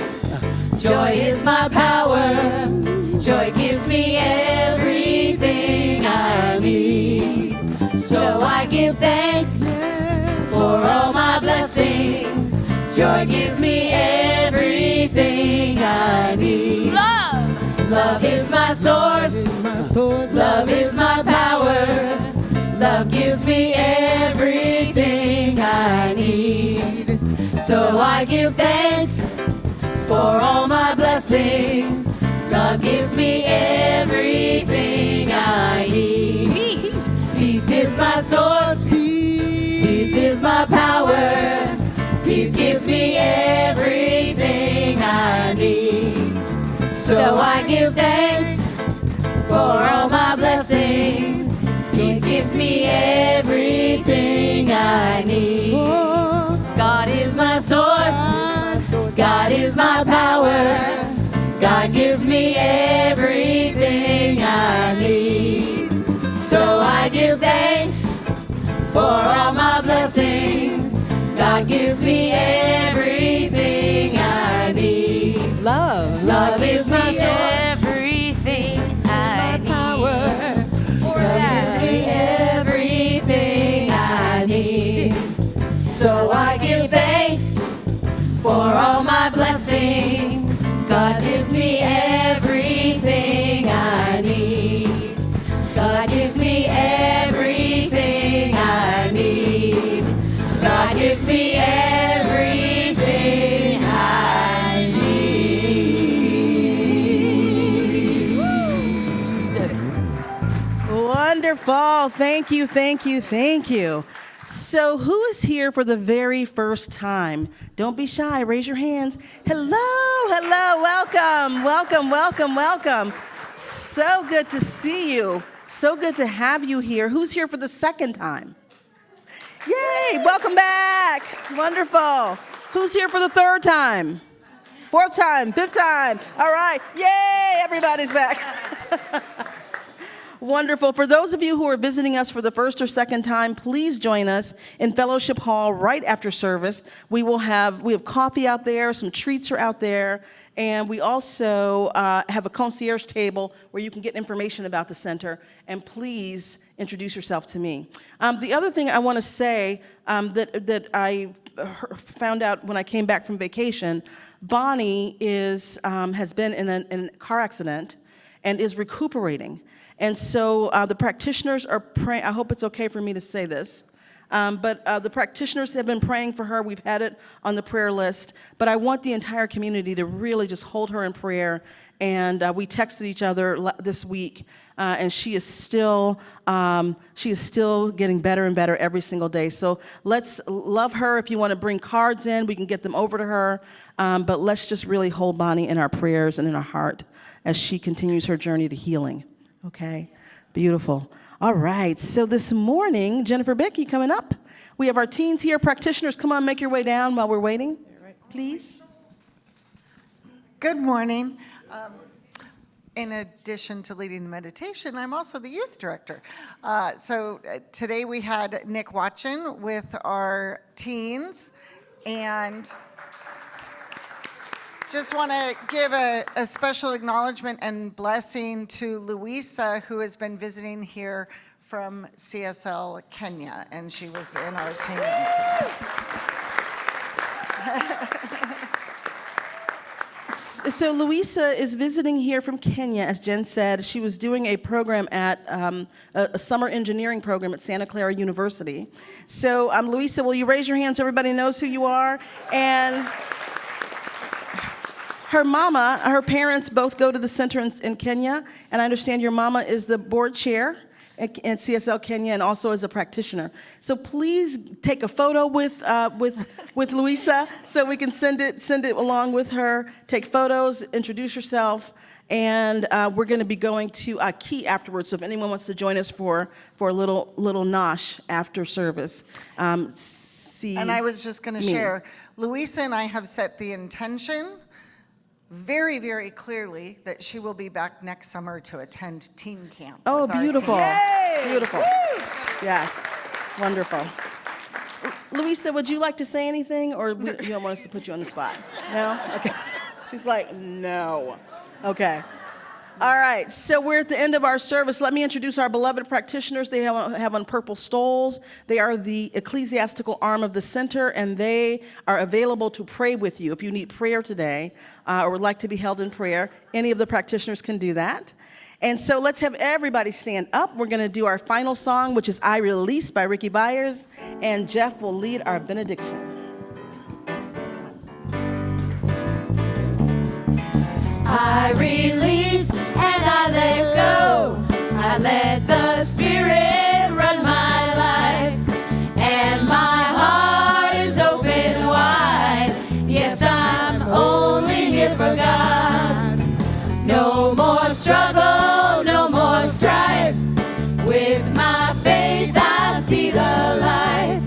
C: Joy is my power. Joy gives me everything I need. So I give thanks for all my blessings. Joy gives me everything I need. Love! Love is my source. Love is my power. I give thanks for all my blessings. God gives me everything I need. Peace. Peace is my source. Peace is my power. Peace gives me everything I need. So I give thanks for all my blessings. Peace gives me everything I need. God is my source. God is my power. God gives me everything I need. So I give thanks for all my blessings. God gives me everything I need.
D: Love.
C: Love is my source.
D: Everything I need.
C: Love gives me everything I need. So I give thanks for all my blessings. God gives me everything I need. God gives me everything I need. God gives me everything I need.
B: Wonderful. Thank you, thank you, thank you. So who is here for the very first time? Don't be shy. Raise your hands. Hello, hello. Welcome, welcome, welcome, welcome. So good to see you. So good to have you here. Who's here for the second time? Yay, welcome back. Wonderful. Who's here for the third time? Fourth time, fifth time. All right. Yay, everybody's back. Wonderful. For those of you who are visiting us for the first or second time, please join us in Fellowship Hall right after service. We have coffee out there, some treats are out there, and we also have a concierge table where you can get information about the center. And please introduce yourself to me. The other thing I want to say that I found out when I came back from vacation, Bonnie has been in a car accident and is recuperating. And so the practitioners are praying. I hope it's okay for me to say this. But the practitioners have been praying for her. We've had it on the prayer list. But I want the entire community to really just hold her in prayer. And we texted each other this week. And she is still getting better and better every single day. So let's love her. If you want to bring cards in, we can get them over to her. But let's just really hold Bonnie in our prayers and in our heart as she continues her journey to healing. Okay, beautiful. All right, so this morning, Jennifer Becky coming up. We have our teens here. Practitioners, come on, make your way down while we're waiting, please.
A: Good morning. In addition to leading the meditation, I'm also the youth director. So today we had Nick Watchin with our teens, and just want to give a special acknowledgement and blessing to Louisa, who has been visiting here from CSL Kenya, and she was in our team today.
B: So Louisa is visiting here from Kenya, as Jen said. She was doing a program at a summer engineering program at Santa Clara University. So Louisa, will you raise your hand so everybody knows who you are? And her parents both go to the center in Kenya, and I understand your mama is the board chair at CSL Kenya and also as a practitioner. So please take a photo with Louisa so we can send it along with her. Take photos, introduce yourself, and we're going to be going to Aki afterwards. So if anyone wants to join us for a little nosh after service,
A: And I was just going to share, Louisa and I have set the intention very, very clearly that she will be back next summer to attend teen camp.
B: Oh,
A: with our
B: beautiful.
A: teens.
B: Beautiful. Yes. Wonderful. Louisa, would you like to say anything, or you don't want us to put you on the spot? No? Okay. She's like, no. Okay. All right, so we're at the end of our service. Let me introduce our beloved practitioners. They have on purple stoles. They are the ecclesiastical arm of the center, and they are available to pray with you. If you need prayer today or would like to be held in prayer, any of the practitioners can do that. And so let's have everybody stand up. We're going to do our final song, which is I Release by Ricky Byers, and Jeff will lead our benediction.
C: I release and I let go. I let the Spirit run my life, and my heart is open wide. Yes, I'm only here for God. No more struggle, no more strife. With my faith I see the light.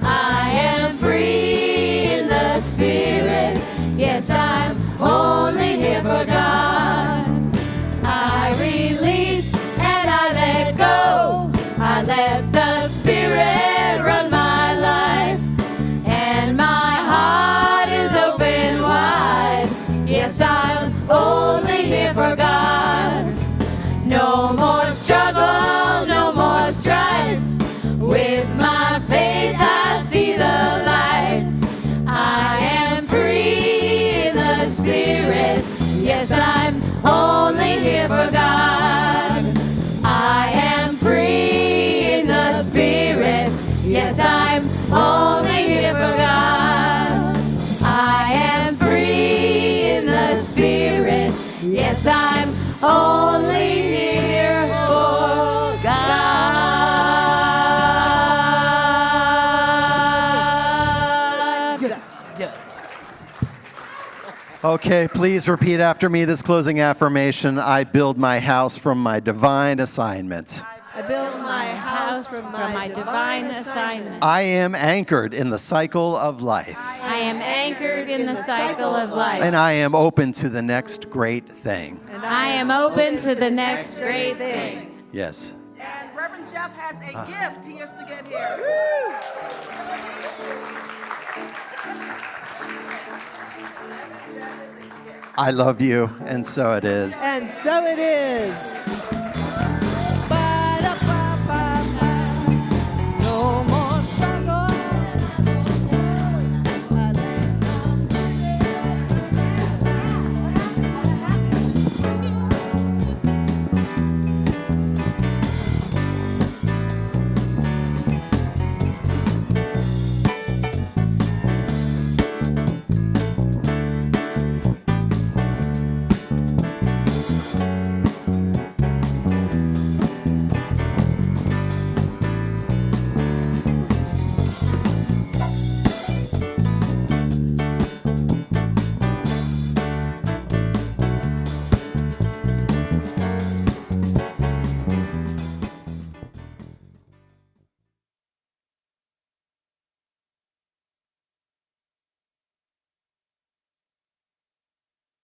C: I am free in the Spirit. Yes, I'm only here for God. I release and I let go. I let the Spirit run my life, and my heart is open wide. Yes, I'm only here for God. No more struggle, no more strife. With my faith I see the light. I am free in the Spirit. Yes, I'm only here for God. I am free in the Spirit. Yes, I'm only here for God. I am free in the Spirit. Yes, I'm only here for God.
E: Okay, please repeat after me this closing affirmation. I build my house from my divine assignment.
C: I build my house from my divine assignment.
E: I am anchored in the cycle of life.
C: I am anchored in the cycle of life.
E: And I am open to the next great thing.
C: And I am open to the next great thing.
E: Yes.
B: And Reverend Jeff has a gift. He has to get here.
E: I love you, and so it is.
G: And so it is.